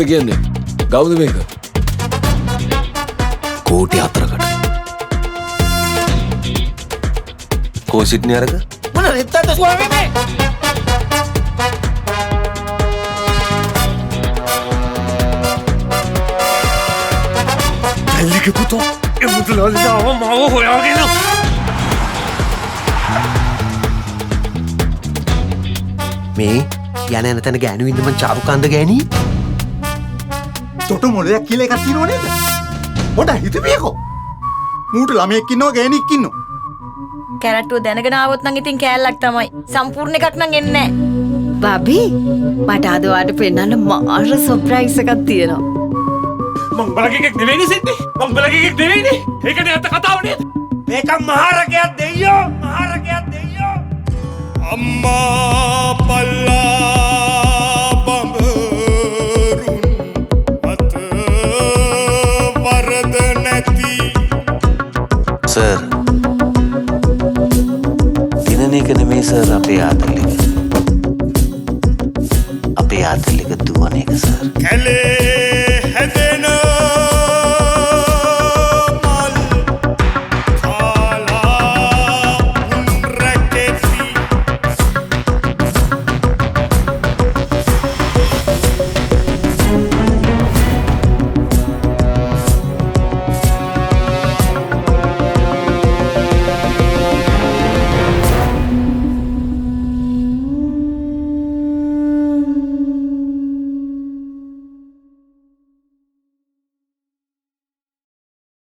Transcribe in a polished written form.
මොනවද කියන්නේ? ගවුද මේක? කෝටි 4කට. කොසිට්නේ අරක? මොන රෙත්තද ස්වාමීනි? ඇල්ලිගේ පුතෝ එමුදලාලිදාව මාව හොයාගෙන මේ යන යන තැන ගෑනු ඉන්න මං චාරුකාන්ද ගෑණි තොට මොලයක් කියලා එකක් තියෙනව නේද? පොඩ්ඩක් හිතපියකෝ. මූට ළමයෙක් ඉන්නවා ගෑණියෙක් ඉන්නවා. කැරට්ටුව දැනගෙන ආවොත් නම් ඉතින් කෑල්ලක් තමයි. සම්පූර්ණ එකක් නම් එන්නේ නැහැ. බබි මට අද ඔයාලට පෙන්නන්න මාර සර්ප්‍රයිස් එකක් තියෙනවා. මං බලගේ එකක් නෙවෙයිනේ සිද්දි. මං බලගේ එකක් නෙවෙයිනේ. ඒකනේ අත කතාව නේද? මේක මහරකයක් දෙයියෝ. මහරකයක් දෙයියෝ. අම්මා පල්ලා බඹරුන් අත වරද නැති. සර්. දිනන එක නෙමෙයි සර් අපේ ආතල්ලික. අපේ ආතල්ලික දුවන එක සර්. කැලේ හැදේ